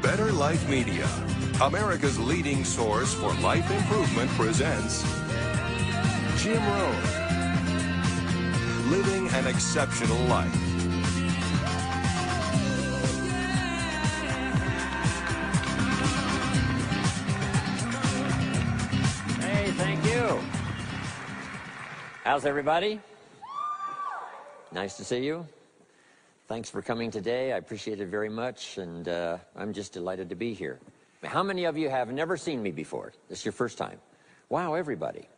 Better Life Media, America's leading source for life improvement, presents Jim Rohn, Living an Exceptional Life. Hey, thank you. How's everybody? Nice to see you. Thanks for coming today. I appreciate it very much, and I'm just delighted to be here. How many of you have never seen me before? This is your first time? Wow, everybody.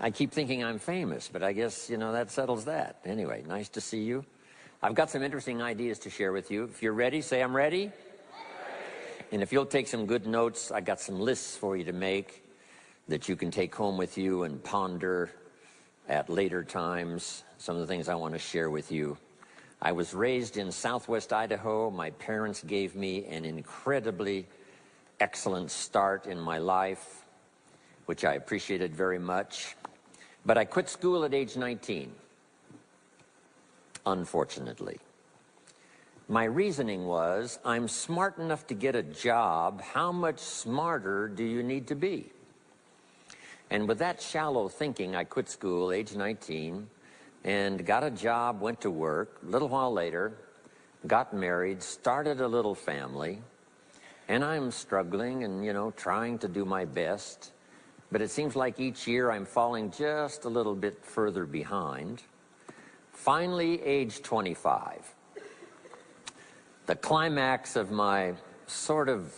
I keep thinking I'm famous, but I guess, you know, that settles that. Anyway, nice to see you. I've got some interesting ideas to share with you. If you're ready, say I'm ready. And if you'll take some good notes, I got some lists for you to make that you can take home with you and ponder at later times. Some of the things I want to share with you. I was raised in southwest Idaho. My parents gave me an incredibly excellent start in my life, which I appreciated very much. But I quit school at age 19, unfortunately. My reasoning was, I'm smart enough to get a job. How much smarter do you need to be? And with that shallow thinking, I quit school, age 19, and got a job, went to work. A little while later, got married, started a little family, and I'm struggling and, you know, trying to do my best. But it seems like each year I'm falling just a little bit further behind. Finally, age 25. The climax of my sort of,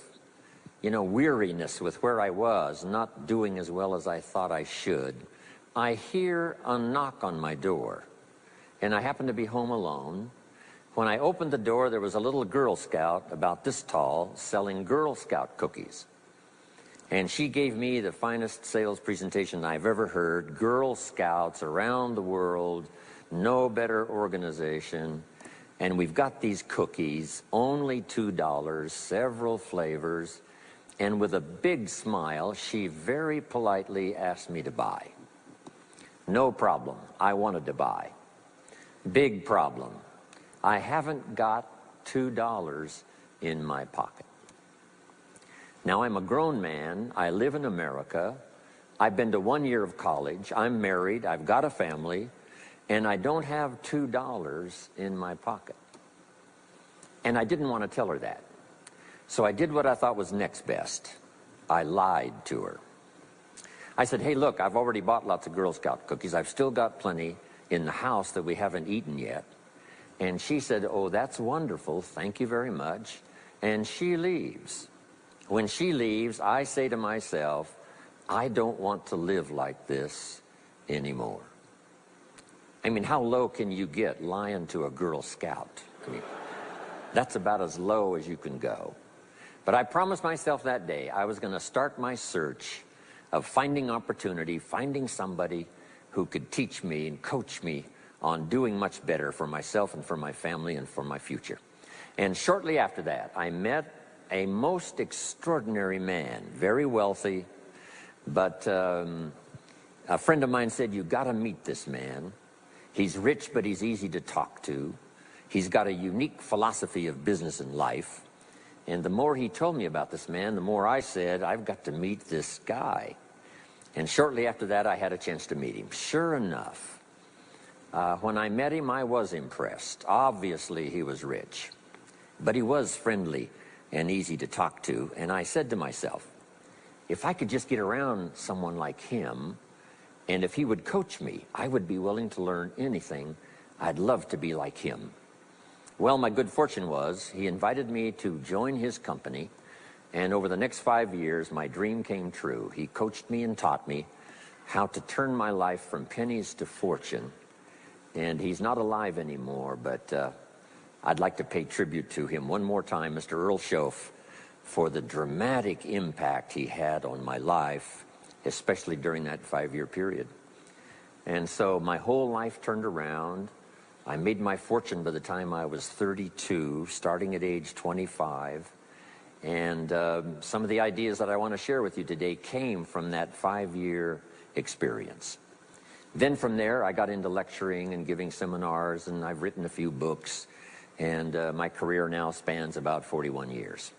you know, weariness with where I was, not doing as well as I thought I should. I hear a knock on my door, and I happen to be home alone. When I opened the door, there was a little Girl Scout about this tall selling Girl Scout cookies. And she gave me the finest sales presentation I've ever heard. Girl Scouts around the world, no better organization. And we've got these cookies, only $2, several flavors. And with a big smile, she very politely asked me to buy. No problem. I wanted to buy. Big problem. I haven't got $2 in my pocket. Now, I'm a grown man. I live in America. I've been to 1 year of college. I'm married. I've got a family. And I don't have $2 in my pocket. And I didn't want to tell her that. So I did what I thought was next best. I lied to her. I said, hey, look, I've already bought lots of Girl Scout cookies. I've still got plenty in the house that we haven't eaten yet. And she said, oh, that's wonderful. Thank you very much. And she leaves. When she leaves, I say to myself, I don't want to live like this anymore. I mean, how low can you get lying to a Girl Scout? I mean, that's about as low as you can go. But I promised myself that day I was going to start my search of finding opportunity, finding somebody who could teach me and coach me on doing much better for myself and for my family and for my future. And shortly after that, I met a most extraordinary man, very wealthy, but a friend of mine said, you've got to meet this man. He's rich, but he's easy to talk to. He's got a unique philosophy of business and life. And the more he told me about this man, the more I said, I've got to meet this guy. And shortly after that, I had a chance to meet him. Sure enough, when I met him, I was impressed. Obviously, he was rich, but he was friendly and easy to talk to. And I said to myself, if I could just get around someone like him, and if he would coach me, I would be willing to learn anything. I'd love to be like him. Well, my good fortune was he invited me to join his company, and over the next 5 years, my dream came true. He coached me and taught me how to turn my life from pennies to fortune. And he's not alive anymore, but I'd like to pay tribute to him one more time, Mr. Earl Shoaff, for the dramatic impact he had on my life, especially during that 5-year period. And so my whole life turned around. I made my fortune by the time I was 32, starting at age 25. And some of the ideas that I want to share with you today came from that 5-year experience. Then from there, I got into lecturing and giving seminars, and I've written a few books, and my career now spans about 41 years.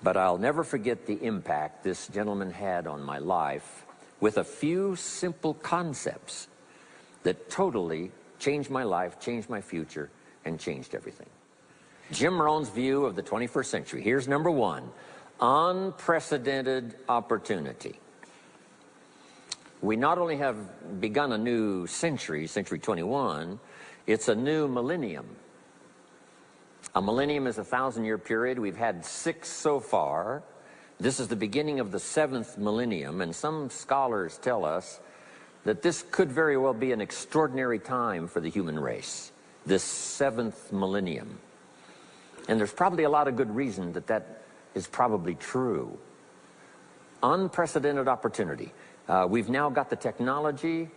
But I'll never forget the impact this gentleman had on my life with a few simple concepts that totally changed my life, changed my future, and changed everything. Jim Rohn's view of the 21st century. Here's number one: unprecedented opportunity. We not only have begun a new century, century 21, it's a new millennium. A millennium is a 1,000-year period. We've had 6 so far. This is the beginning of the 7th millennium, and some scholars tell us that this could very well be an extraordinary time for the human race, this 7th millennium. And there's probably a lot of good reason that that is probably true. Unprecedented opportunity. We've now got the technology.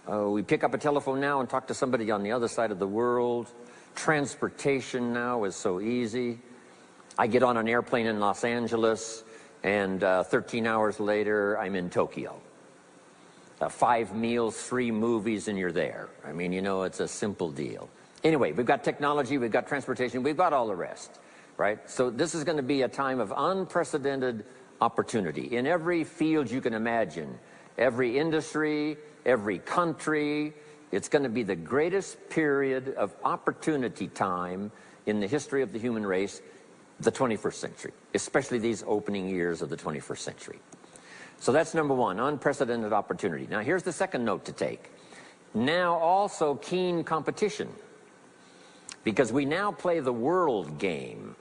We pick up a telephone now and talk to somebody on the other side of the world. Transportation now is so easy. I get on an airplane in Los Angeles, and 13 hours later, I'm in Tokyo. 5 meals, 3 movies, and you're there. I mean, you know, it's a simple deal. Anyway, we've got technology, we've got transportation, we've got all the rest, right? So this is going to be a time of unprecedented opportunity in every field you can imagine, every industry, every country. It's going to be the greatest period of opportunity time in the history of the human race, the 21st century, especially these opening years of the 21st century. So that's number one, unprecedented opportunity. Now here's the second note to take. Now also keen competition, because we now play the world game.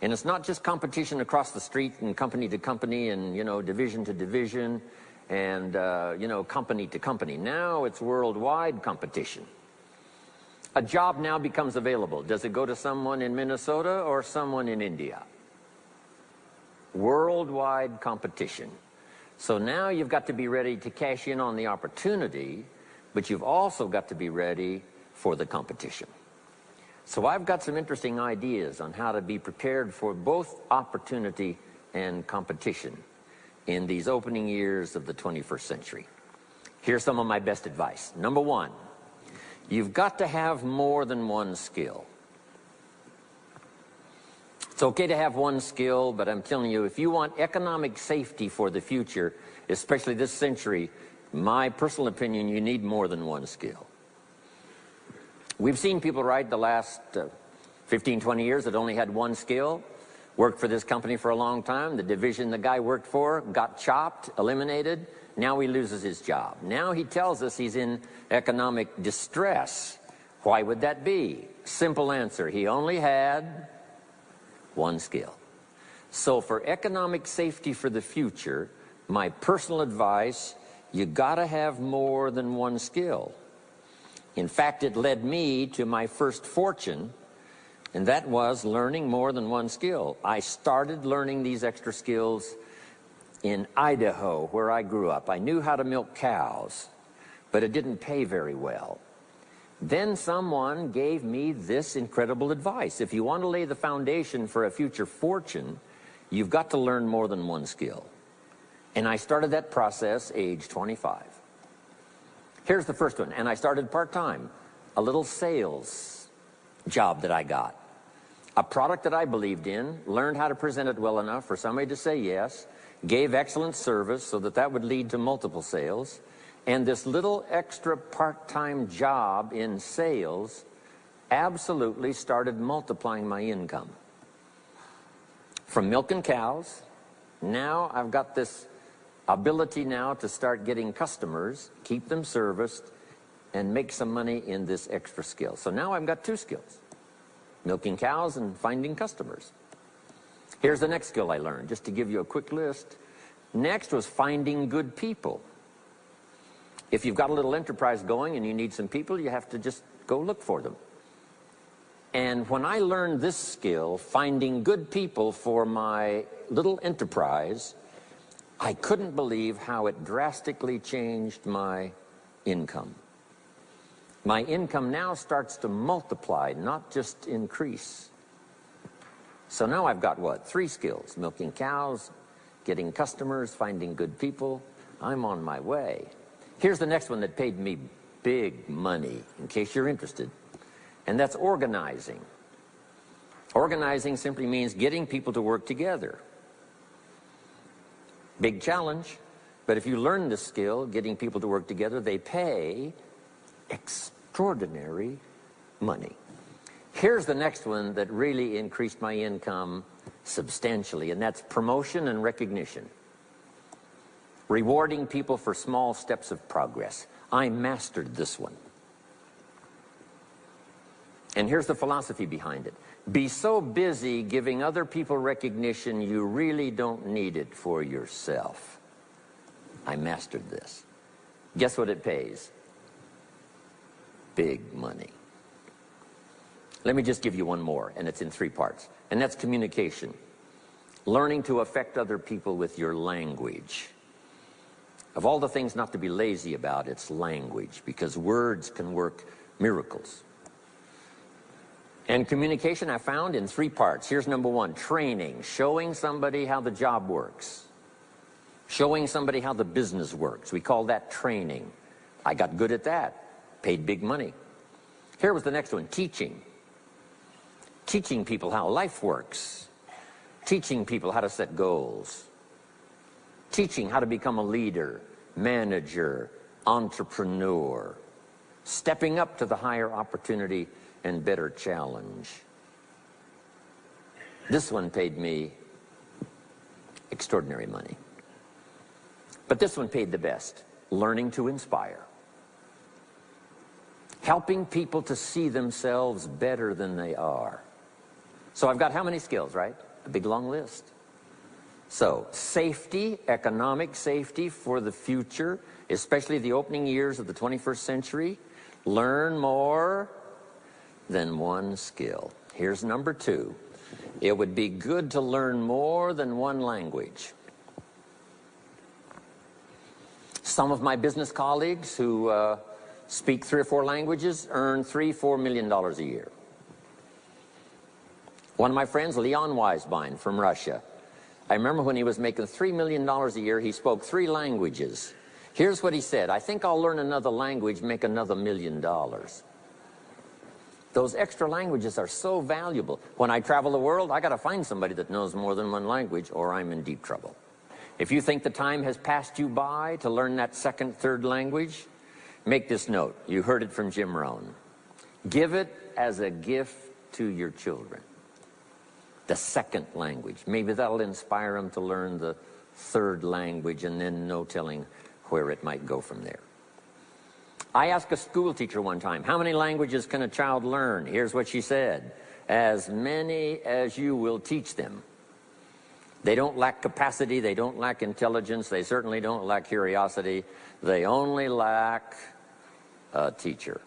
And it's not just competition across the street and company to company and, you know, division to division and, you know, company to company. Now it's worldwide competition. A job now becomes available. Does it go to someone in Minnesota or someone in India? Worldwide competition. So now you've got to be ready to cash in on the opportunity, but you've also got to be ready for the competition. So I've got some interesting ideas on how to be prepared for both opportunity and competition in these opening years of the 21st century. Here's some of my best advice. Number one, you've got to have more than one skill. It's okay to have one skill, but I'm telling you, if you want economic safety for the future, especially this century, my personal opinion, you need more than one skill. We've seen people, right, the last 15, 20 years that only had one skill, worked for this company for a long time. The division the guy worked for got chopped, eliminated. Now he loses his job. Now he tells us he's in economic distress. Why would that be? Simple answer. He only had one skill. So for economic safety for the future, my personal advice, you gotta have more than one skill. In fact, it led me to my first fortune, and that was learning more than one skill. I started learning these extra skills in Idaho, where I grew up. I knew how to milk cows, but it didn't pay very well. Then someone gave me this incredible advice. If you want to lay the foundation for a future fortune, you've got to learn more than one skill. And I started that process age 25. Here's the first one, and I started part-time. A little sales job that I got. A product that I believed in, learned how to present it well enough for somebody to say yes, gave excellent service so that that would lead to multiple sales. And this little extra part-time job in sales absolutely started multiplying my income. From milking cows, now I've got this ability now to start getting customers, keep them serviced, and make some money in this extra skill. So now I've got 2 skills, milking cows and finding customers. Here's the next skill I learned, just to give you a quick list. Next was finding good people. If you've got a little enterprise going and you need some people, you have to just go look for them. And when I learned this skill, finding good people for my little enterprise, I couldn't believe how it drastically changed my income. My income now starts to multiply, not just increase. So now I've got what? 3 skills: milking cows, getting customers, finding good people. I'm on my way. Here's the next one that paid me big money, in case you're interested, and that's organizing. Organizing simply means getting people to work together. Big challenge, but if you learn this skill, getting people to work together, they pay extraordinary money. Here's the next one that really increased my income substantially, and that's promotion and recognition. Rewarding people for small steps of progress. I mastered this one. And here's the philosophy behind it. Be so busy giving other people recognition, you really don't need it for yourself. I mastered this. Guess what it pays? Big money. Let me just give you one more, and it's in 3 parts. And that's communication. Learning to affect other people with your language. Of all the things not to be lazy about, it's language, because words can work miracles. And communication I found in 3 parts. Here's number 1, training, showing somebody how the job works. Showing somebody how the business works. We call that training. I got good at that. Paid big money. Here was the next one, teaching. Teaching people how life works. Teaching people how to set goals. Teaching how to become a leader, manager, entrepreneur. Stepping up to the higher opportunity and better challenge. This one paid me extraordinary money. But this one paid the best. Learning to inspire. Helping people to see themselves better than they are. So I've got how many skills, right? A big long list. So safety, economic safety for the future, especially the opening years of the 21st century. Learn more than one skill. Here's number 2. It would be good to learn more than one language. Some of my business colleagues who speak 3 or 4 languages earn $3-4 million a year. One of my friends, Leon Weisbein from Russia, I remember when he was making $3 million a year, he spoke 3 languages. Here's what he said: I think I'll learn another language, make another $1 million. Those extra languages are so valuable. When I travel the world, I got to find somebody that knows more than one language, or I'm in deep trouble. If you think the time has passed you by to learn that 2nd, 3rd language, make this note. You heard it from Jim Rohn. Give it as a gift to your children. The 2nd language. Maybe that'll inspire them to learn the 3rd language, and then no telling where it might go from there. I asked a school teacher one time, how many languages can a child learn? Here's what she said: as many as you will teach them. They don't lack capacity, they don't lack intelligence, they certainly don't lack curiosity. They only lack a teacher.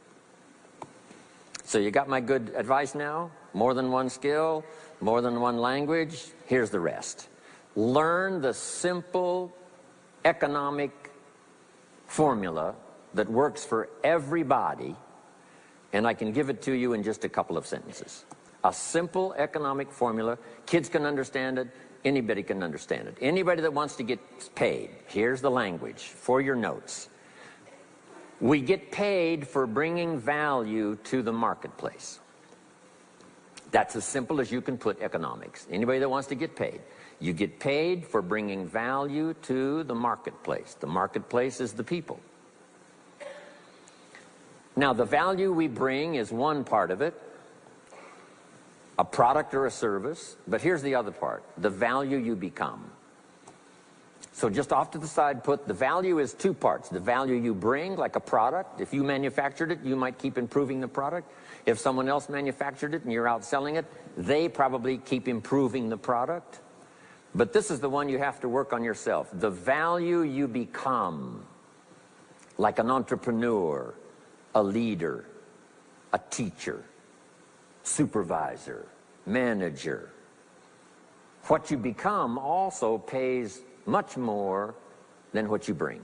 So you got my good advice now? More than one skill, more than one language. Here's the rest. Learn the simple economic formula that works for everybody, and I can give it to you in just a couple of sentences. A simple economic formula. Kids can understand it. Anybody can understand it. Anybody that wants to get paid. Here's the language for your notes. We get paid for bringing value to the marketplace. That's as simple as you can put economics. Anybody that wants to get paid. You get paid for bringing value to the marketplace. The marketplace is the people. Now, the value we bring is one part of it, a product or a service, but here's the other part, the value you become. So just off to the side, put the value is 2 parts. The value you bring, like a product. If you manufactured it, you might keep improving the product. If someone else manufactured it and you're out selling it, they probably keep improving the product. But this is the one you have to work on yourself. The value you become, like an entrepreneur, a leader, a teacher, supervisor, manager. What you become also pays much more than what you bring.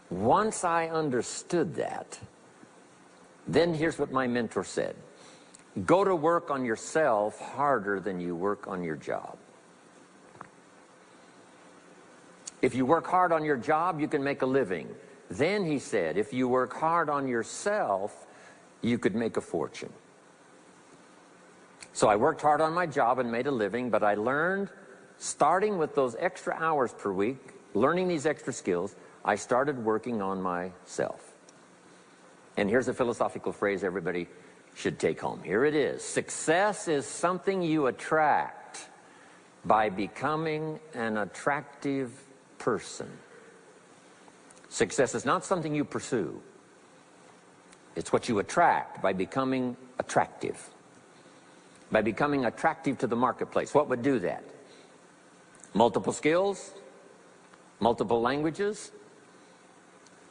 Once I understood that, then here's what my mentor said. Go to work on yourself harder than you work on your job. If you work hard on your job, you can make a living. Then he said, if you work hard on yourself, you could make a fortune. So I worked hard on my job and made a living, but I learned, starting with those extra hours per week, learning these extra skills, I started working on myself. And here's a philosophical phrase everybody should take home. Here it is. Success is something you attract by becoming an attractive person. Success is not something you pursue. It's what you attract by becoming attractive. By becoming attractive to the marketplace. What would do that? Multiple skills, multiple languages,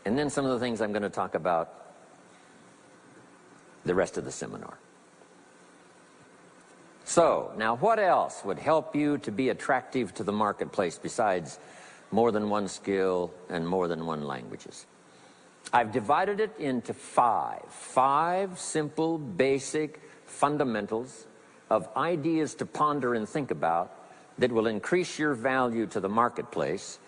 and then some of the things I'm going to talk about the rest of the seminar. So, now what else would help you to be attractive to the marketplace besides more than one skill and more than one languages? I've divided it into five simple, basic fundamentals of ideas to ponder and think about that will increase your value to the marketplace.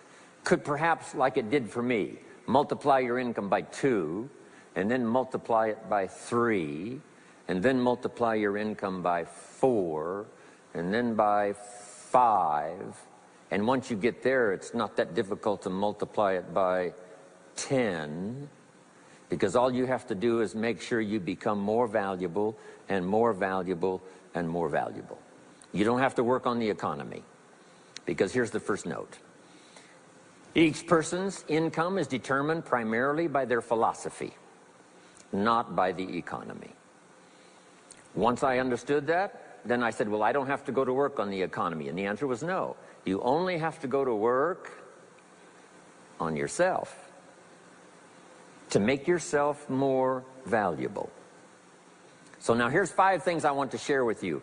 Could perhaps, like it did for me, multiply your income by 2, and then multiply it by 3, and then multiply your income by 4, and then by 5. And once you get there, it's not that difficult to multiply it by 10, because all you have to do is make sure you become more valuable and more valuable and more valuable. You don't have to work on the economy, because here's the first note. Each person's income is determined primarily by their philosophy, not by the economy. Once I understood that, then I said, well, I don't have to go to work on the economy. And the answer was no. You only have to go to work on yourself to make yourself more valuable. So now here's 5 things I want to share with you.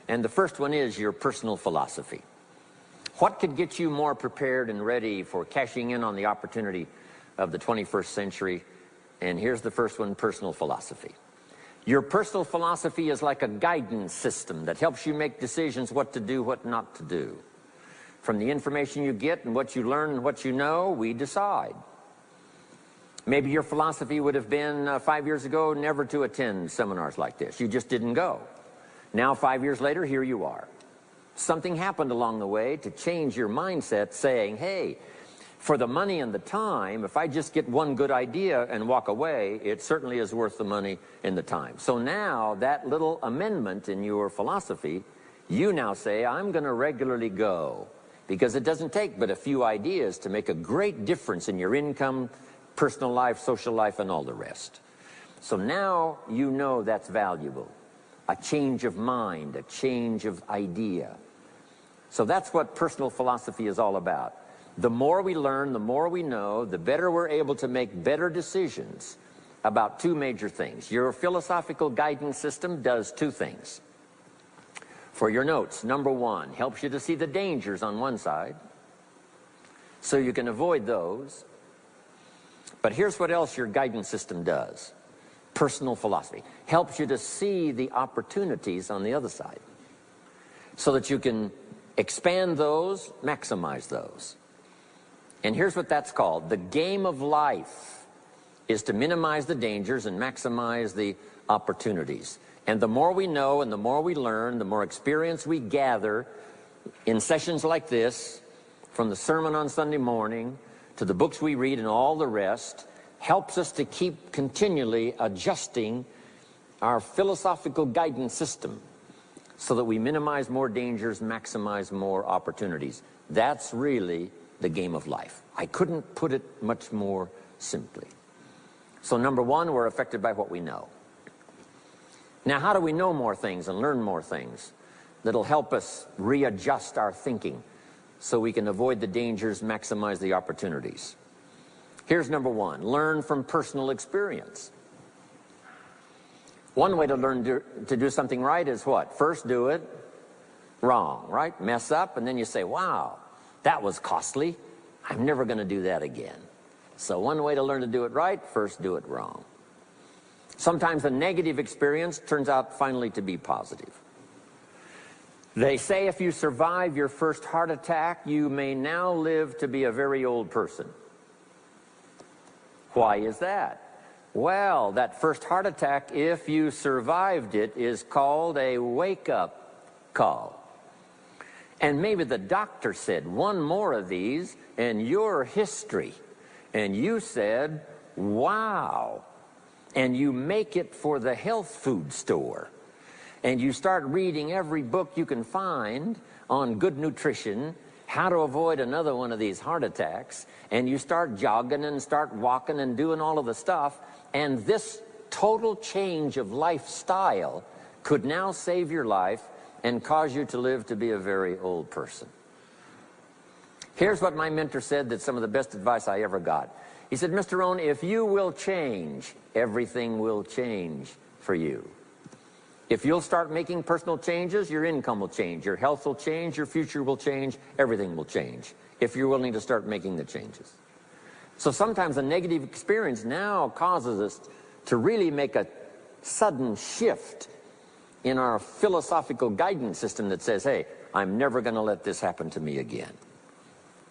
And the first one is your personal philosophy. What could get you more prepared and ready for cashing in on the opportunity of the 21st century? And here's the first one, personal philosophy. Your personal philosophy is like a guidance system that helps you make decisions what to do, what not to do. From the information you get and what you learn and what you know, we decide. Maybe your philosophy would have been 5 years ago never to attend seminars like this. You just didn't go. Now 5 years later, here you are. Something happened along the way to change your mindset, saying, hey, for the money and the time, if I just get one good idea and walk away, it certainly is worth the money and the time. So now that little amendment in your philosophy, you now say, I'm going to regularly go, because it doesn't take but a few ideas to make a great difference in your income, personal life, social life, and all the rest. So now you know that's valuable. A change of mind, a change of idea. So that's what personal philosophy is all about. The more we learn, the more we know, the better we're able to make better decisions about 2 major things. Your philosophical guidance system does 2 things. For your notes, number 1, helps you to see the dangers on one side, so you can avoid those. But here's what else your guidance system does. Personal philosophy helps you to see the opportunities on the other side, so that you can expand those, maximize those. And here's what that's called. The game of life is to minimize the dangers and maximize the opportunities. And the more we know and the more we learn, the more experience we gather in sessions like this, from the sermon on Sunday morning to the books we read and all the rest, helps us to keep continually adjusting our philosophical guidance system so that we minimize more dangers, maximize more opportunities. That's really the game of life. I couldn't put it much more simply. So number 1, we're affected by what we know. Now, how do we know more things and learn more things that'll help us readjust our thinking so we can avoid the dangers, maximize the opportunities? Here's number 1, learn from personal experience. One way to learn to do something right is what? First do it wrong, right? Mess up, and then you say, wow, that was costly. I'm never going to do that again. So one way to learn to do it right, first do it wrong. Sometimes a negative experience turns out finally to be positive. They say if you survive your first heart attack, you may now live to be a very old person. Why is that? Well, that first heart attack, if you survived it, is called a wake-up call. And maybe the doctor said, one more of these and you're history. And you said, wow. And you make it for the health food store. And you start reading every book you can find on good nutrition, how to avoid another one of these heart attacks. And you start jogging and start walking and doing all of the stuff. And this total change of lifestyle could now save your life and cause you to live to be a very old person. Here's what my mentor said, that's some of the best advice I ever got. He said, Mr. Rohn, if you will change, everything will change for you. If you'll start making personal changes, your income will change, your health will change, your future will change, everything will change, if you're willing to start making the changes. So sometimes a negative experience now causes us to really make a sudden shift in our philosophical guidance system that says, hey, I'm never going to let this happen to me again.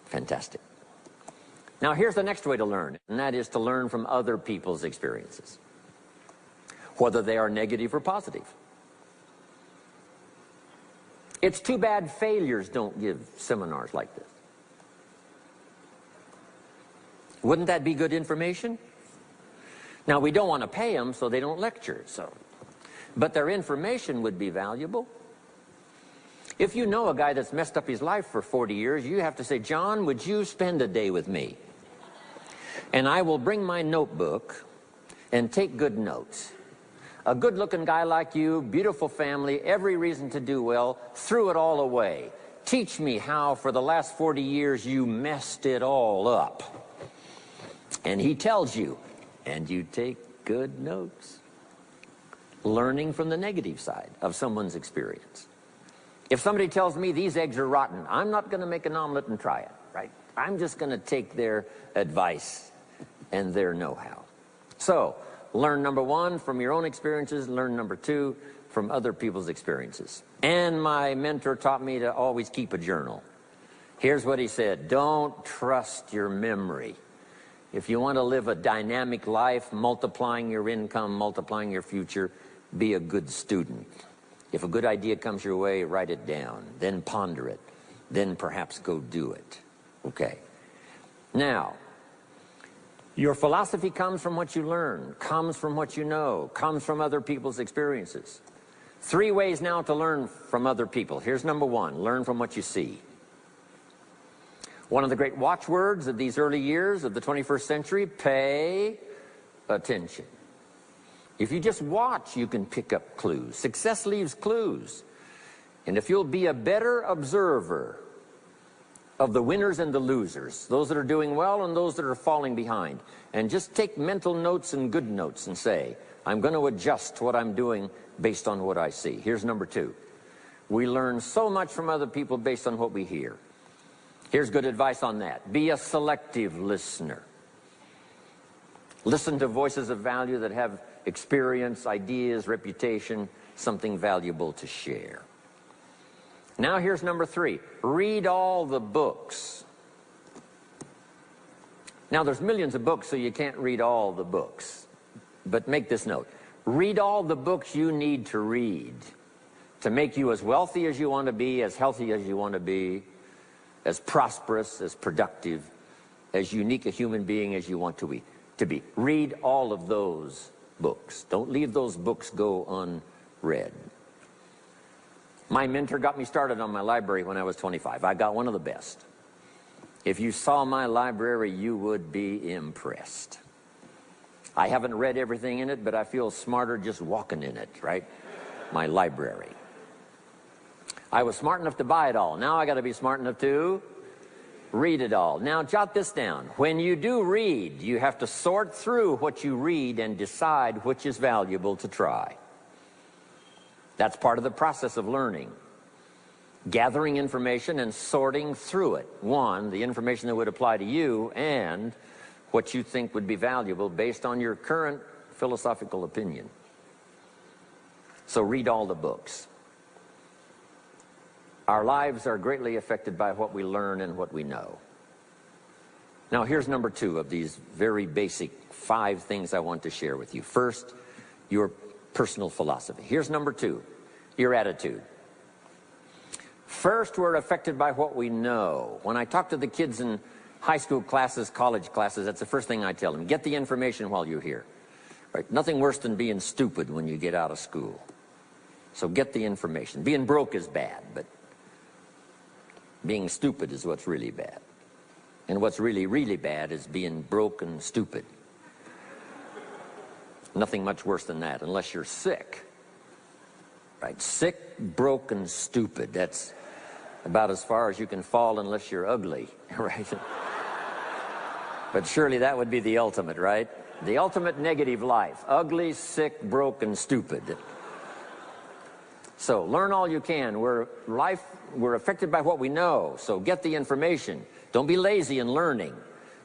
Fantastic. Now here's the next way to learn, and that is to learn from other people's experiences, whether they are negative or positive. It's too bad failures don't give seminars like this. Wouldn't that be good information? Now, we don't want to pay them, so they don't lecture. But their information would be valuable. If you know a guy that's messed up his life for 40 years, you have to say, John, would you spend a day with me? And I will bring my notebook and take good notes. A good-looking guy like you, beautiful family, every reason to do well, threw it all away. Teach me how for the last 40 years you messed it all up. And he tells you, and you take good notes. Learning from the negative side of someone's experience. If somebody tells me these eggs are rotten, I'm not going to make an omelet and try it, right? I'm just going to take their advice and their know-how. So, learn number one from your own experiences, learn number two from other people's experiences. And my mentor taught me to always keep a journal. Here's what he said, don't trust your memory. If you want to live a dynamic life, multiplying your income, multiplying your future, be a good student. If a good idea comes your way, write it down, then ponder it, then perhaps go do it. Okay. Now, your philosophy comes from what you learn, comes from what you know, comes from other people's experiences. 3 ways now to learn from other people. Here's number one, learn from what you see. One of the great watchwords of these early years of the 21st century, pay attention. If you just watch, you can pick up clues. Success leaves clues. And if you'll be a better observer of the winners and the losers, those that are doing well and those that are falling behind, and just take mental notes and good notes and say, I'm going to adjust what I'm doing based on what I see. Here's number two. We learn so much from other people based on what we hear. Here's good advice on that. Be a selective listener. Listen to voices of value that have experience, ideas, reputation, something valuable to share. Now here's number three. Read all the books. Now there's millions of books, so you can't read all the books. But make this note. Read all the books you need to read to make you as wealthy as you want to be, as healthy as you want to be, as prosperous, as productive, as unique a human being as you want to be. Read all of those books. Don't leave those books go unread. My mentor got me started on my library when I was 25. I got one of the best. If you saw my library, you would be impressed. I haven't read everything in it, but I feel smarter just walking in it, right? My library. I was smart enough to buy it all. Now I got to be smart enough to read it all. Now jot this down. When you do read, you have to sort through what you read and decide which is valuable to try. That's part of the process of learning. Gathering information and sorting through it. One, the information that would apply to you, and what you think would be valuable based on your current philosophical opinion. So read all the books. Our lives are greatly affected by what we learn and what we know. Now here's number 2 of these very basic 5 things I want to share with you. First, your personal philosophy. Here's number 2, your attitude. First, we're affected by what we know. When I talk to the kids in high school classes, college classes, that's the first thing I tell them. Get the information while you're here. Right? Nothing worse than being stupid when you get out of school. So get the information. Being broke is bad, but being stupid is what's really bad. And what's really, really bad is being broke and stupid. Nothing much worse than that, unless you're sick. Right? Sick, broke, and stupid. That's about as far as you can fall unless you're ugly, right? But surely that would be the ultimate, right? The ultimate negative life. Ugly, sick, broke, and stupid. So learn all you can. We're affected by what we know, so get the information. Don't be lazy in learning.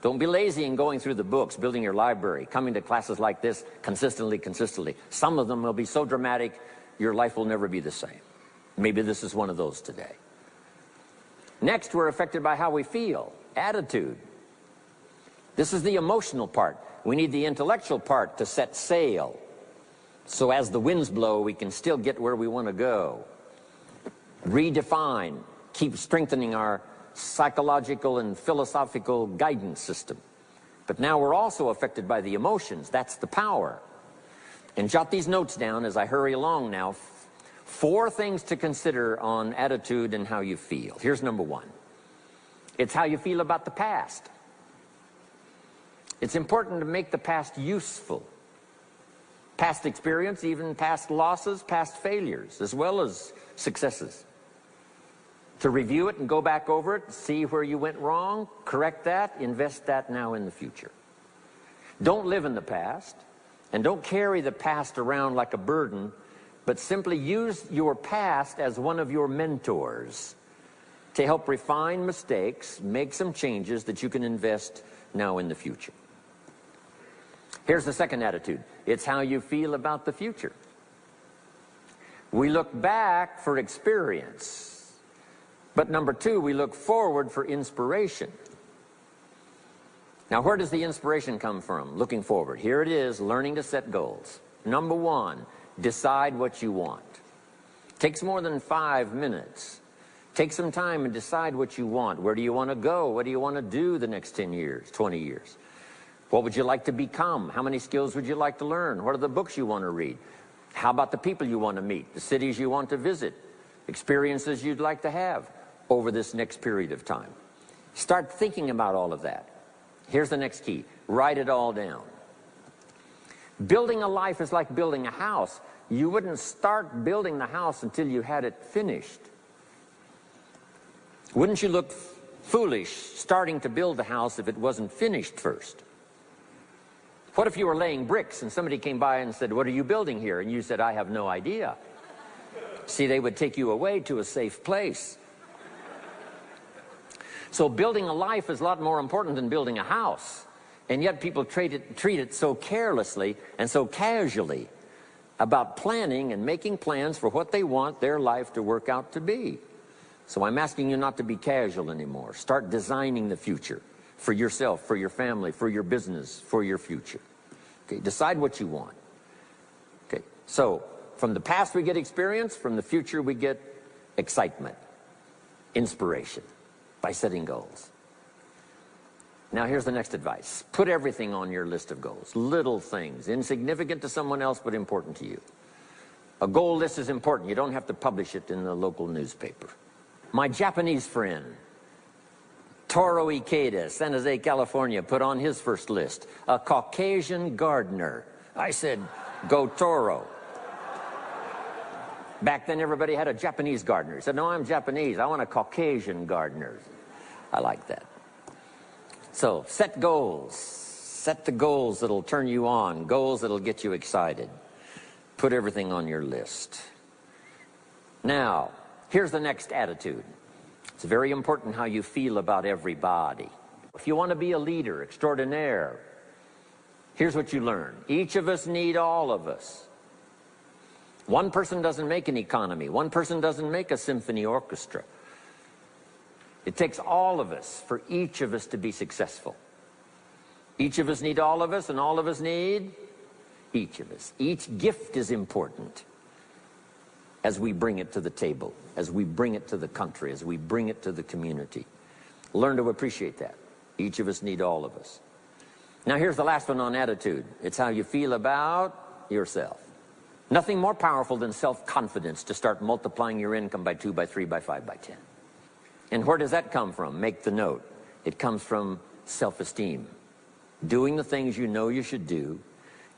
Don't be lazy in going through the books, building your library, coming to classes like this consistently. Some of them will be so dramatic, your life will never be the same. Maybe this is one of those today. Next, we're affected by how we feel, attitude. This is the emotional part. We need the intellectual part to set sail. So as the winds blow, we can still get where we want to go. Redefine, keep strengthening our psychological and philosophical guidance system. But now we're also affected by the emotions. That's the power. And jot these notes down as I hurry along now. 4 things to consider on attitude and how you feel. Here's number 1. It's how you feel about the past. It's important to make the past useful. Past experience, even past losses, past failures, as well as successes. To review it and go back over it, see where you went wrong, correct that, invest that now in the future. Don't live in the past, and don't carry the past around like a burden, but simply use your past as one of your mentors to help refine mistakes, make some changes that you can invest now in the future. Here's the second attitude. It's how you feel about the future. We look back for experience. But number 2, we look forward for inspiration. Now, where does the inspiration come from? Looking forward. Here it is, learning to set goals. Number 1, decide what you want. Takes more than 5 minutes. Take some time and decide what you want. Where do you want to go? What do you want to do the next 10 years, 20 years? What would you like to become? How many skills would you like to learn? What are the books you want to read? How about the people you want to meet? The cities you want to visit? Experiences you'd like to have over this next period of time? Start thinking about all of that. Here's the next key. Write it all down. Building a life is like building a house. You wouldn't start building the house until you had it finished. Wouldn't you look foolish starting to build the house if it wasn't finished first? What if you were laying bricks and somebody came by and said, "What are you building here?" And you said, "I have no idea." See, they would take you away to a safe place. So building a life is a lot more important than building a house. And yet people treat it so carelessly and so casually about planning and making plans for what they want their life to work out to be. So I'm asking you not to be casual anymore. Start designing the future for yourself, for your family, for your business, for your future. Okay, decide what you want. Okay, so from the past we get experience, from the future we get excitement, inspiration by setting goals. Now here's the next advice. Put everything on your list of goals. Little things, insignificant to someone else but important to you. A goal list is important. You don't have to publish it in the local newspaper. My Japanese friend, Toro Ikeda, San Jose, California, put on his first list, a Caucasian gardener. I said, go Toro. Back then everybody had a Japanese gardener. He said, no, I'm Japanese. I want a Caucasian gardener. I like that. So set goals. Set the goals that'll turn you on, goals that'll get you excited. Put everything on your list. Now, here's the next attitude. It's very important how you feel about everybody. If you want to be a leader extraordinaire, here's what you learn. Each of us need all of us. One person doesn't make an economy. One person doesn't make a symphony orchestra. It takes all of us for each of us to be successful. Each of us need all of us, and all of us need each of us. Each gift is important as we bring it to the table, as we bring it to the country, as we bring it to the community. Learn to appreciate that. Each of us need all of us. Now here's the last one on attitude. It's how you feel about yourself. Nothing more powerful than self-confidence to start multiplying your income by 2, by 3, by 5, by 10. And where does that come from? Make the note. It comes from self-esteem. Doing the things you know you should do,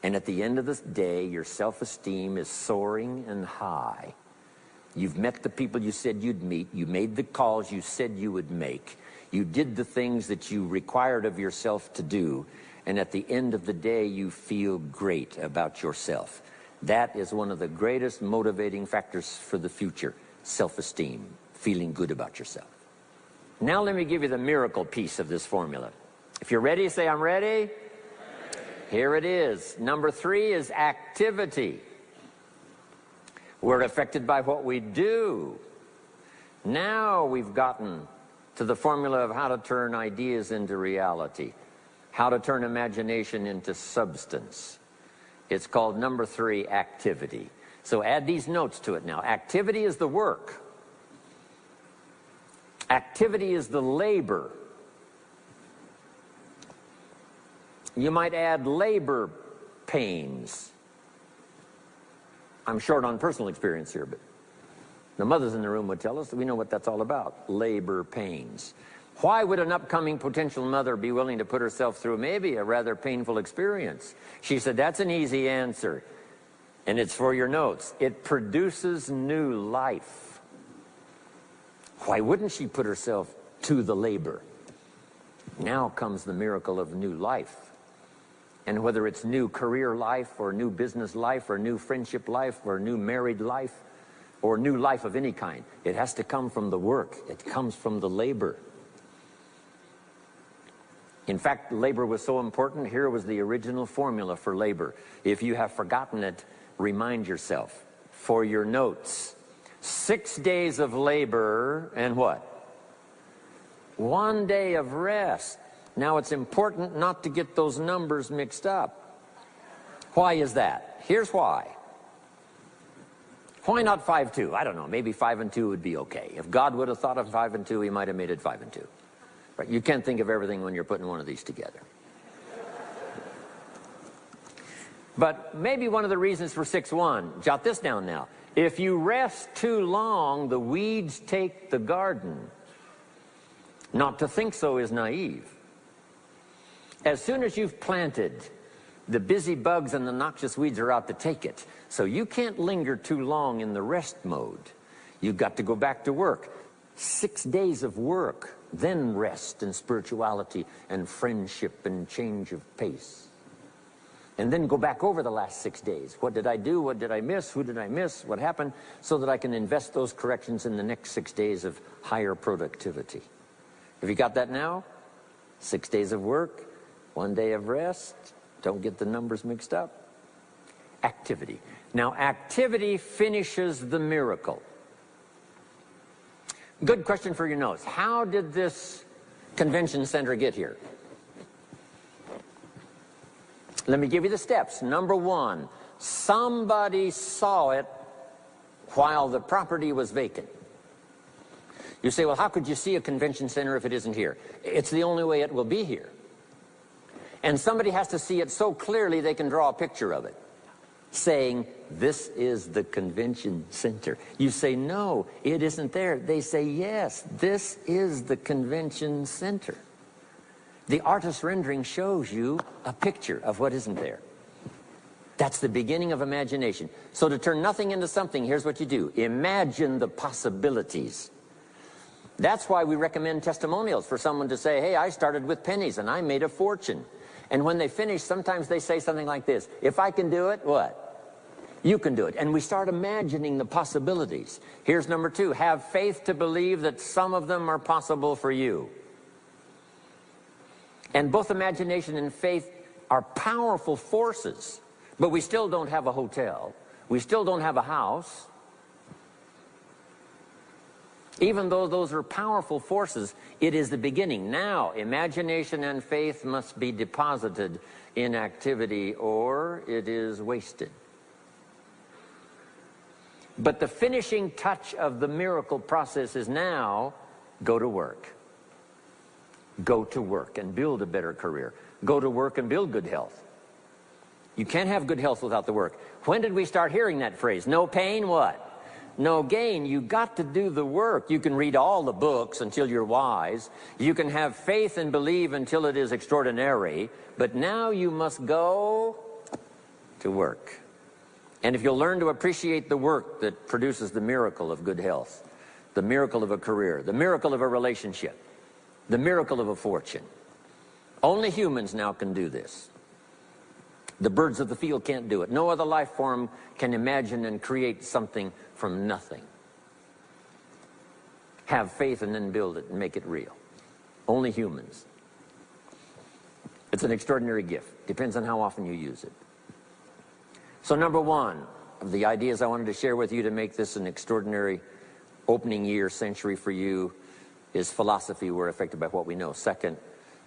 and at the end of the day, your self-esteem is soaring and high. You've met the people you said you'd meet. You made the calls you said you would make. You did the things that you required of yourself to do. And at the end of the day, you feel great about yourself. That is one of the greatest motivating factors for the future. Self-esteem, feeling good about yourself. Now let me give you the miracle piece of this formula. If you're ready, say, I'm ready. Here it is. Number 3 is activity. We're affected by what we do. Now we've gotten to the formula of how to turn ideas into reality, how to turn imagination into substance. It's called number 3, activity. So add these notes to it now. Activity is the work. Activity is the labor. You might add labor pains. I'm short on personal experience here, but the mothers in the room would tell us that we know what that's all about. Labor pains. Why would an upcoming potential mother be willing to put herself through maybe a rather painful experience? She said, that's an easy answer. And it's for your notes. It produces new life. Why wouldn't she put herself to the labor? Now comes the miracle of new life. And whether it's new career life, or new business life, or new friendship life, or new married life, or new life of any kind, it has to come from the work. It comes from the labor. In fact, labor was so important. Here was the original formula for labor. If you have forgotten it, remind yourself. For your notes, 6 days of labor and what? 1 day of rest. Now it's important not to get those numbers mixed up. Why is that? Here's why. Why not 5-2? I don't know, maybe 5 and 2 would be okay. If God would have thought of 5 and 2, he might have made it 5 and 2. Right? You can't think of everything when you're putting one of these together. But maybe one of the reasons for 6-1, jot this down now. If you rest too long, the weeds take the garden. Not to think so is naive. As soon as you've planted, the busy bugs and the noxious weeds are out to take it. So you can't linger too long in the rest mode. You've got to go back to work. 6 days of work, then rest and spirituality and friendship and change of pace. And then go back over the last 6 days. What did I do? What did I miss? Who did I miss? What happened? So that I can invest those corrections in the next 6 days of higher productivity. Have you got that now? 6 days of work, 1 day of rest. Don't get the numbers mixed up. Activity. Now, activity finishes the miracle. Good question for your notes. How did this convention center get here? Let me give you the steps. Number 1, somebody saw it while the property was vacant. You say, well, how could you see a convention center if it isn't here? It's the only way it will be here. And somebody has to see it so clearly they can draw a picture of it, saying, this is the convention center. You say, no, it isn't there. They say, yes, this is the convention center. The artist's rendering shows you a picture of what isn't there. That's the beginning of imagination. So to turn nothing into something, here's what you do. Imagine the possibilities. That's why we recommend testimonials for someone to say, hey, I started with pennies and I made a fortune. And when they finish, sometimes they say something like this. If I can do it, what? You can do it. And we start imagining the possibilities. Here's number 2. Have faith to believe that some of them are possible for you. And both imagination and faith are powerful forces. But we still don't have a hotel. We still don't have a house. Even though those are powerful forces, it is the beginning. Now, imagination and faith must be deposited in activity or it is wasted. But the finishing touch of the miracle process is now, go to work. Go to work and build a better career. Go to work and build good health. You can't have good health without the work. When did we start hearing that phrase? No pain, what? No gain. You got to do the work. You can read all the books until you're wise. You can have faith and believe until it is extraordinary. But now you must go to work. And if you'll learn to appreciate the work that produces the miracle of good health, the miracle of a career, the miracle of a relationship, the miracle of a fortune. Only humans now can do this. The birds of the field can't do it. No other life form can imagine and create something from nothing. Have faith and then build it and make it real. Only humans. It's an extraordinary gift. Depends on how often you use it. So number one of the ideas I wanted to share with you to make this an extraordinary opening year century for you is philosophy. We're affected by what we know. Second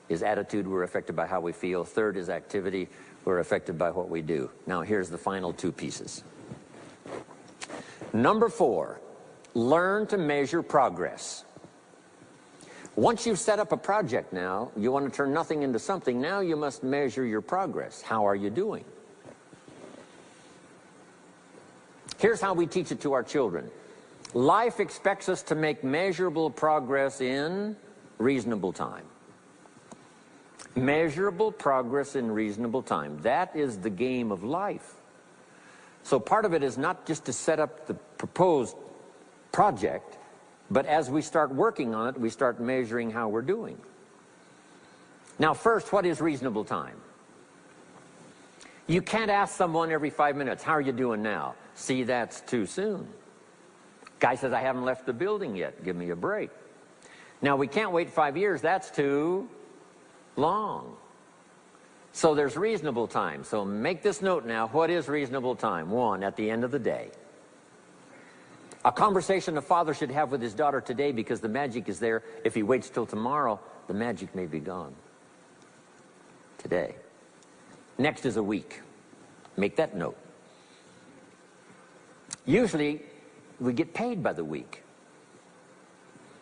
is attitude. We're affected by how we feel. Third is activity. We're affected by what we do. Now here's the final two pieces. Number four, learn to measure progress. Once you've set up a project now, you want to turn nothing into something. Now you must measure your progress. How are you doing? Here's how we teach it to our children. Life expects us to make measurable progress in reasonable time. Measurable progress in reasonable time. That is the game of life. So part of it is not just to set up the proposed project, but as we start working on it, we start measuring how we're doing. Now first, what is reasonable time? You can't ask someone every 5 minutes, how are you doing now? See, that's too soon. Guy says, I haven't left the building yet. Give me a break. Now, we can't wait 5 years. That's too long. So there's reasonable time. So make this note now. What is reasonable time? One, at the end of the day. A conversation a father should have with his daughter today, because the magic is there. If he waits till tomorrow, the magic may be gone today. Next is a week. Make that note. Usually, we get paid by the week.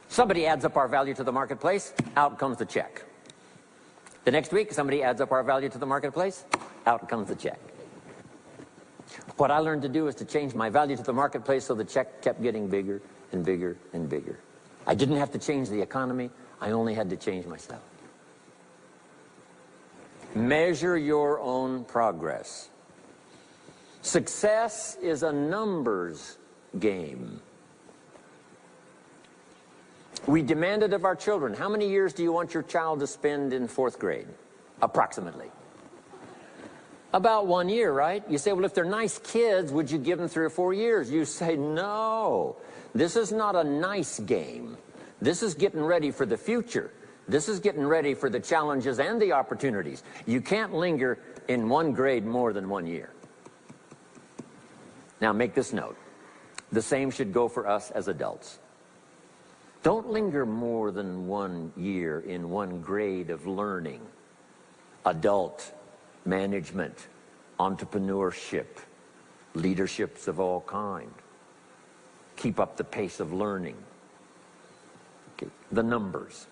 Somebody adds up our value to the marketplace, out comes the check. The next week, somebody adds up our value to the marketplace, out comes the check. What I learned to do is to change my value to the marketplace so the check kept getting bigger and bigger and bigger. I didn't have to change the economy, I only had to change myself. Measure your own progress. Success is a numbers game. We demanded of our children, how many years do you want your child to spend in 4th grade? Approximately. About 1 year, right? You say, well, if they're nice kids, would you give them 3 or 4 years? You say, no. This is not a nice game. This is getting ready for the future. This is getting ready for the challenges and the opportunities. You can't linger in 1 grade more than 1 year. Now make this note. The same should go for us as adults. Don't linger more than 1 year in 1 grade of learning. Adult, management, entrepreneurship, leaderships of all kind. Keep up the pace of learning. Okay. The numbers.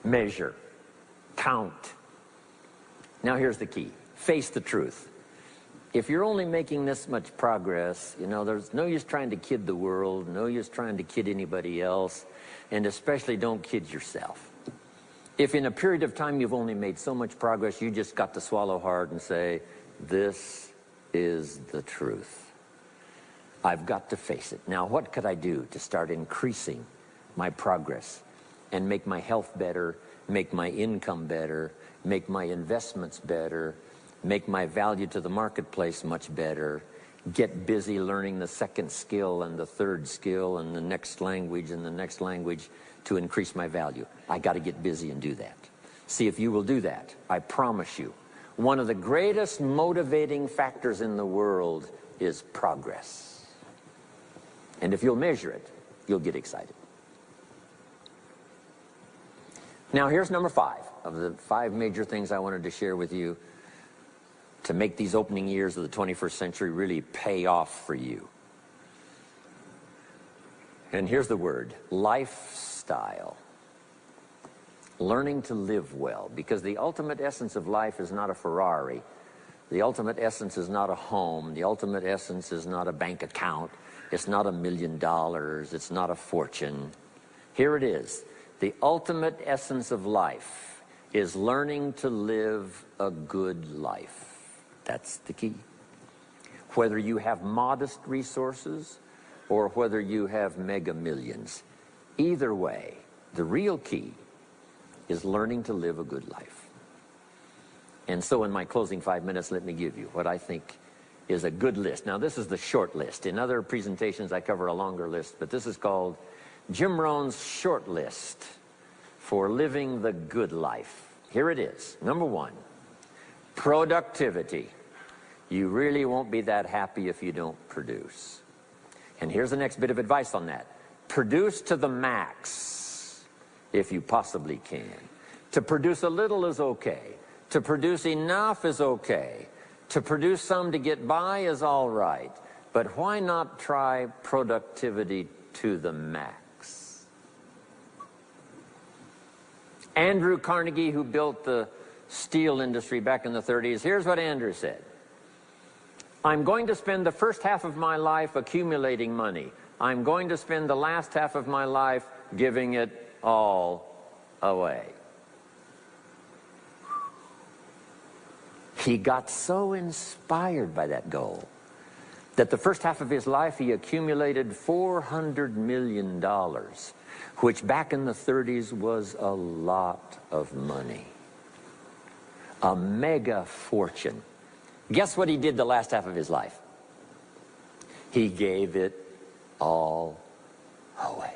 Measure. Count. Now here's the key. Face the truth. If you're only making this much progress, you know, there's no use trying to kid the world, no use trying to kid anybody else, and especially don't kid yourself. If in a period of time you've only made so much progress, you just got to swallow hard and say, this is the truth. I've got to face it. Now, what could I do to start increasing my progress and make my health better, make my income better, make my investments better, make my value to the marketplace much better, get busy learning the 2nd skill and the 3rd skill and the next language and the next language to increase my value. I got to get busy and do that. See if you will do that. I promise you. One of the greatest motivating factors in the world is progress. And if you'll measure it, you'll get excited. Now here's number 5 of the 5 major things I wanted to share with you to make these opening years of the 21st century really pay off for you. And here's the word: lifestyle. Learning to live well, because the ultimate essence of life is not a Ferrari. The ultimate essence is not a home. The ultimate essence is not a bank account. It's not $1 million. It's not a fortune. Here it is. The ultimate essence of life is learning to live a good life. That's the key. Whether you have modest resources or whether you have mega millions, either way, the real key is learning to live a good life. And so in my closing 5 minutes, let me give you what I think is a good list. Now, this is the short list. In other presentations, I cover a longer list, but this is called Jim Rohn's short list for living the good life. Here it is. Number 1, productivity. You really won't be that happy if you don't produce. And here's the next bit of advice on that. Produce to the max if you possibly can. To produce a little is okay. To produce enough is okay. To produce some to get by is all right. But why not try productivity to the max? Andrew Carnegie, who built the steel industry back in the 30s, here's what Andrew said. I'm going to spend the first half of my life accumulating money. I'm going to spend the last half of my life giving it all away. He got so inspired by that goal that the first half of his life he accumulated $400 million, which back in the 30s was a lot of money. A mega fortune. Guess what he did the last half of his life? He gave it all away.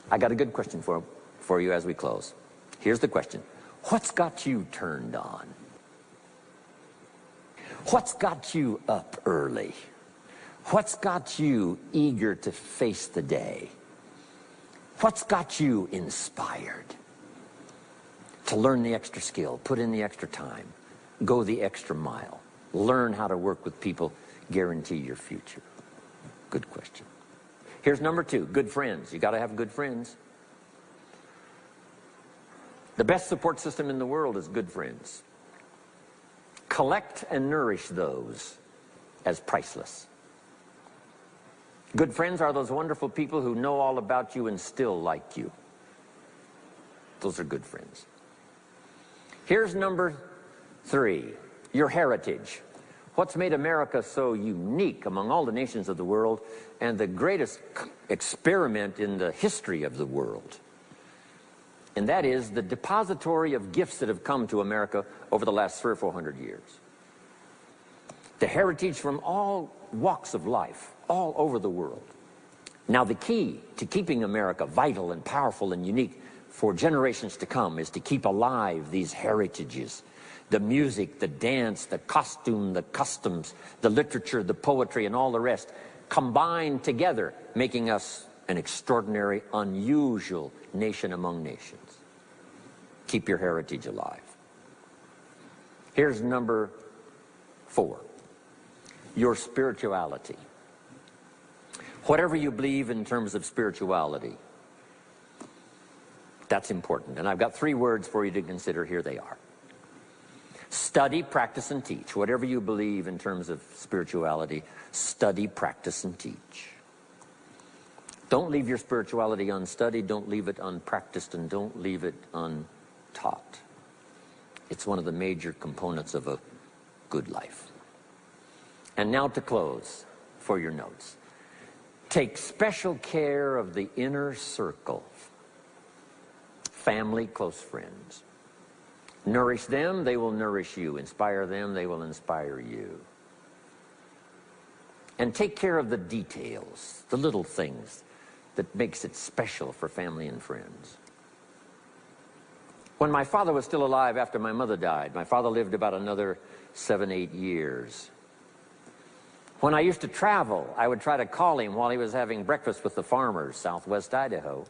I got a good question for you as we close. Here's the question. What's got you turned on? What's got you up early? What's got you eager to face the day? What's got you inspired to learn the extra skill, put in the extra time, go the extra mile, learn how to work with people, guarantee your future? Good question. Here's number 2, good friends. You got to have good friends. The best support system in the world is good friends. Collect and nourish those as priceless. Good friends are those wonderful people who know all about you and still like you. Those are good friends. Here's number 3, your heritage. What's made America so unique among all the nations of the world and the greatest experiment in the history of the world? And that is the depository of gifts that have come to America over the last 300 or 400 years. The heritage from all walks of life, all over the world. Now, the key to keeping America vital and powerful and unique for generations to come is to keep alive these heritages. The music, the dance, the costume, the customs, the literature, the poetry, and all the rest combined together, making us an extraordinary, unusual nation among nations. Keep your heritage alive. Here's number 4, your spirituality. Whatever you believe in terms of spirituality, that's important. And I've got 3 words for you to consider. Here they are. Study, practice, and teach. Whatever you believe in terms of spirituality, study, practice, and teach. Don't leave your spirituality unstudied, don't leave it unpracticed, and don't leave it untaught. It's one of the major components of a good life. And now to close, for your notes. Take special care of the inner circle. Family, close friends. Nourish them, they will nourish you. Inspire them, they will inspire you. And take care of the details, the little things that makes it special for family and friends. When my father was still alive after my mother died, my father lived about another 7, 8 years. When I used to travel, I would try to call him while he was having breakfast with the farmers, southwest Idaho.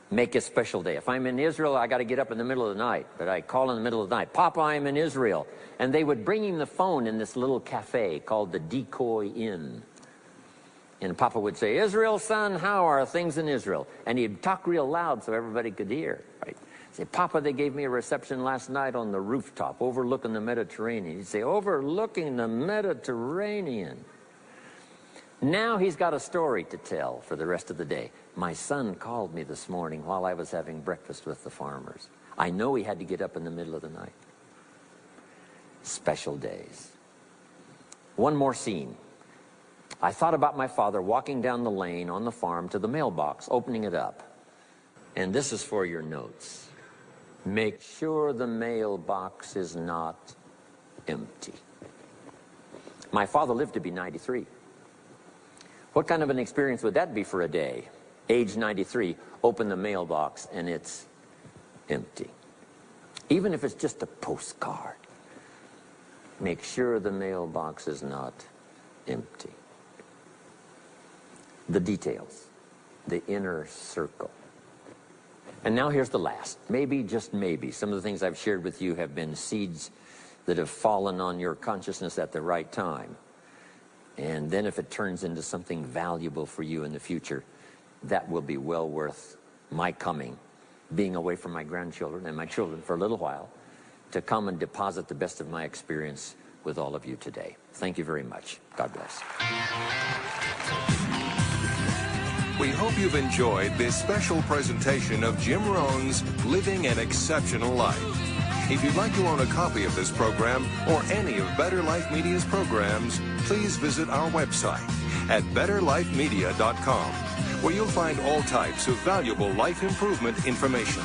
Make a special day. If I'm in Israel, I got to get up in the middle of the night, but I call in the middle of the night, Papa, I'm in Israel. And they would bring him the phone in this little cafe called the Decoy Inn. And Papa would say, Israel, son, how are things in Israel? And he'd talk real loud so everybody could hear. Right? Say, Papa, they gave me a reception last night on the rooftop overlooking the Mediterranean. He'd say, overlooking the Mediterranean. Now he's got a story to tell for the rest of the day. My son called me this morning while I was having breakfast with the farmers. I know he had to get up in the middle of the night. Special days. One more scene. I thought about my father walking down the lane on the farm to the mailbox, opening it up. And this is for your notes. Make sure the mailbox is not empty. My father lived to be 93. What kind of an experience would that be for a day? Age 93, open the mailbox and it's empty. Even if it's just a postcard, make sure the mailbox is not empty. The details, the inner circle. And now here's the last. Maybe, just maybe, some of the things I've shared with you have been seeds that have fallen on your consciousness at the right time. And then if it turns into something valuable for you in the future, that will be well worth my coming, being away from my grandchildren and my children for a little while, to come and deposit the best of my experience with all of you today. Thank you very much. God bless. We hope you've enjoyed this special presentation of Jim Rohn's Living an Exceptional Life. If you'd like to own a copy of this program or any of Better Life Media's programs, please visit our website at betterlifemedia.com, where you'll find all types of valuable life improvement information.